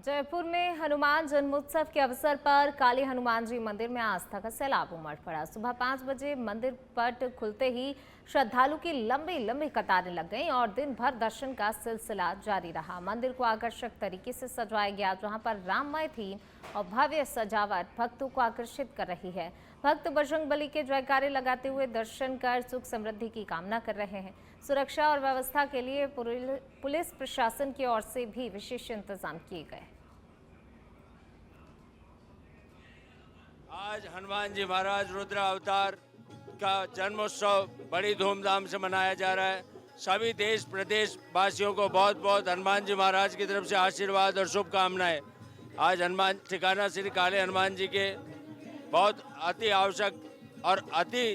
जयपुर में हनुमान जन्मोत्सव के अवसर पर काली हनुमान जी मंदिर में आस्था का सैलाब उमड़ पड़ा। सुबह 5 बजे मंदिर पट खुलते ही श्रद्धालु की लंबी लंबी कतारें लग गईं और दिन भर दर्शन का सिलसिला जारी रहा। मंदिर को आकर्षक तरीके से सजाया गया, जहां पर राममय थीम और भव्य सजावट भक्तों को आकर्षित कर रही है। भक्त बजरंगबली के जयकारे लगाते हुए दर्शन कर सुख समृद्धि की कामना कर रहे हैं। सुरक्षा और व्यवस्था के लिए पुलिस प्रशासन की ओर से भी विशेष इंतजाम किए गए। आज हनुमान जी महाराज रुद्र अवतार का जन्मोत्सव बड़ी धूमधाम से मनाया जा रहा है। सभी देश प्रदेश वासियों को बहुत बहुत हनुमान जी महाराज की तरफ से आशीर्वाद और शुभकामनाएं। आज हनुमान ठिकाना श्री काले हनुमान जी के बहुत अति आवश्यक और अति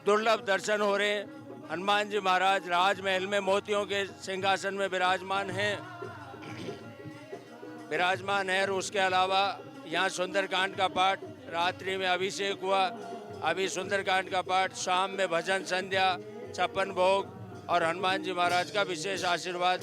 दुर्लभ दर्शन हो रहे हैं। हनुमान जी महाराज राजमहल में मोतियों के सिंहासन में विराजमान हैं और उसके अलावा यहाँ सुंदरकांड का पाठ रात्रि में अभिषेक हुआ। अभी सुंदरकांड का पाठ, शाम में भजन संध्या, 56 भोग और हनुमान जी महाराज का विशेष आशीर्वाद।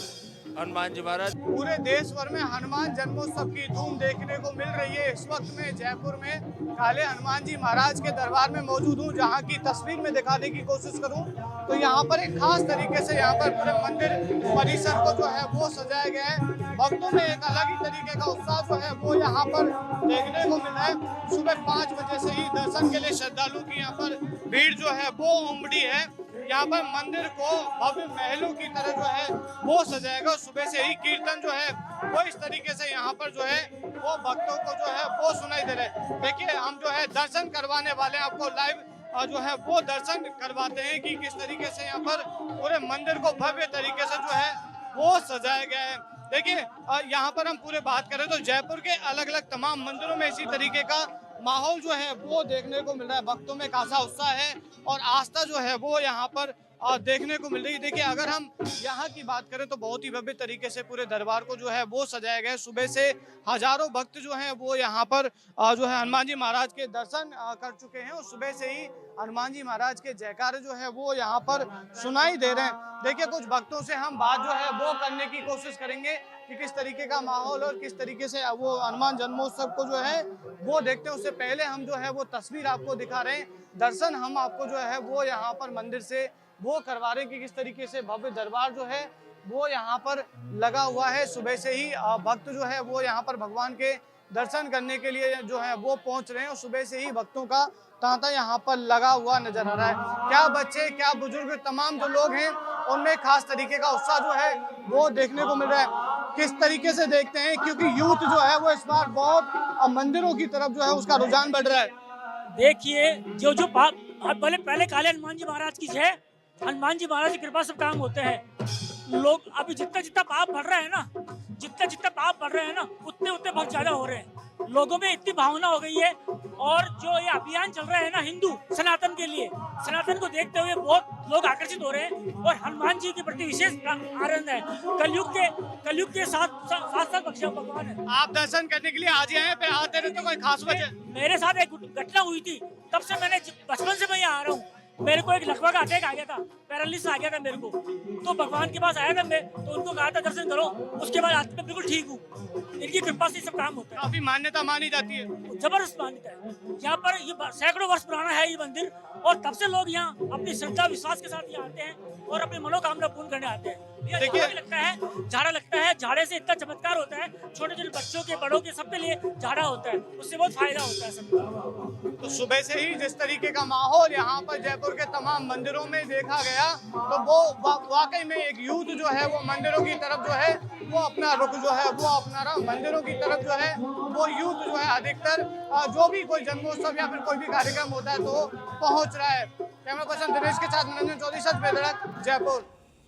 हनुमान जी महाराज पूरे देश भर में हनुमान जन्मोत्सव की धूम देखने को मिल रही है। इस वक्त में जयपुर में काले हनुमान जी महाराज के दरबार में मौजूद हूँ, जहाँ की तस्वीर में दिखाने की कोशिश करूँ तो यहाँ पर एक खास तरीके से यहाँ पर पूरे मंदिर परिसर को जो है वो सजाया गया है। भक्तों में एक अलग ही तरीके का उत्साह जो है वो यहाँ पर देखने को मिला है। सुबह 5 बजे से ही दर्शन के लिए श्रद्धालु की यहाँ पर भीड़ जो है वो उमड़ी है। यहाँ पर मंदिर को भव्य महलों की तरह जो है वो सजाएगा। सुबह से ही कीर्तन जो है वो इस तरीके से यहाँ पर जो है वो भक्तों को जो है वो सुनाई दे रहे हैं। देखिए, हम जो है दर्शन करवाने वाले हैं, आपको लाइव जो है वो दर्शन करवाते हैं कि किस तरीके से यहाँ पर पूरे मंदिर को भव्य तरीके से जो है वो सजाया गया है। देखिए, यहाँ पर हम पूरे बात करें तो जयपुर के अलग अलग तमाम मंदिरों में इसी तरीके का माहौल जो है वो देखने को मिल रहा है। भक्तों में खासा उत्साह है और आस्था जो है वो यहाँ पर देखने को मिल रही है। देखिए, अगर हम यहाँ की बात करें तो बहुत ही भव्य तरीके से पूरे दरबार को जो है वो सजाया गया है। सुबह से हजारों भक्त जो हैं वो यहाँ पर जो है हनुमान जी महाराज के दर्शन कर चुके हैं और सुबह से ही हनुमान जी महाराज के जयकारे जो है वो यहाँ पर सुनाई दे रहे हैं। देखिए, कुछ भक्तों से हम बात जो है वो करने की कोशिश करेंगे कि किस तरीके का माहौल और किस तरीके से वो हनुमान जन्मोत्सव को जो है वो देखते हैं। उससे पहले हम जो है वो तस्वीर आपको दिखा रहे हैं। दर्शन हम आपको जो है वो यहाँ पर मंदिर से वो करवा रहे हैं कि किस तरीके से भव्य दरबार जो है वो यहाँ पर लगा हुआ है। सुबह से ही भक्त जो है वो यहाँ पर भगवान के दर्शन करने के लिए जो है वो पहुंच रहे हैं और सुबह से ही भक्तों का तांता यहाँ पर लगा हुआ नजर आ रहा है। क्या बच्चे, क्या बुजुर्ग, तमाम जो लोग हैं उनमें खास तरीके का उत्साह जो है वो देखने को मिल रहा है। किस तरीके से देखते हैं, क्योंकि यूथ जो है वो इस बार बहुत मंदिरों की तरफ जो है उसका रुझान बढ़ रहा है। देखिए, जो पहले काले हनुमान जी महाराज की जय। हनुमान जी महाराज की कृपा सब काम होते हैं। लोग अभी जितना पाप बढ़ रहे हैं ना, जितना पाप बढ़ रहे हैं ना, उतने बहुत ज्यादा हो रहे हैं। लोगों में इतनी भावना हो गई है और जो ये अभियान चल रहा है ना हिंदू सनातन के लिए, सनातन को देखते हुए बहुत लोग आकर्षित हो रहे हैं और हनुमान जी के प्रति विशेष आनंद है। कलयुग के साथ भगवान है। आप दर्शन करने के लिए आज आए पे आते रहते, कोई खास वजह? मेरे साथ एक घटना हुई थी, तब से मैंने बचपन से मैं यहाँ आ रहा हूँ। मेरे को एक लकवा का अटैक आ गया था, पैरालिसिस आ गया था मेरे को, तो भगवान के पास आया था मैं, तो उनको कहा था दर्शन करो। उसके बाद आज मैं बिल्कुल ठीक हूँ। इनकी कृपा से सब काम होता है। काफी मान्यता मानी जाती है, जबरदस्त मान्यता है। यहाँ पर ये सैकड़ों वर्ष पुराना है ये मंदिर और तब से लोग यहाँ अपनी श्रद्धा विश्वास के साथ यहाँ आते हैं और अपनी मनोकामना पूर्ण करने आते हैं। देखिए, लगता है झाड़े से इतना चमत्कार होता है। छोटे छोटे बच्चों के, बड़ों के, सबके लिए झाड़ा होता है, उससे बहुत फायदा होता है सबको। तो सुबह से ही जिस तरीके का माहौल यहाँ पर जयपुर के तमाम मंदिरों में देखा गया, तो वो वाकई में एक यूथ जो है वो मंदिरों की तरफ जो है वो अपना रुख जो है वो अपना रहा। मंदिरों की तरफ जो है वो यूथ जो है अधिकतर जो भी कोई जन्मोत्सव या फिर कोई भी कार्यक्रम होता है तो पहुंच रहा है। कैमरा पर्सन दिनेश के साथ मनोरंजन चौधरी, सच बेधड़क, जयपुर।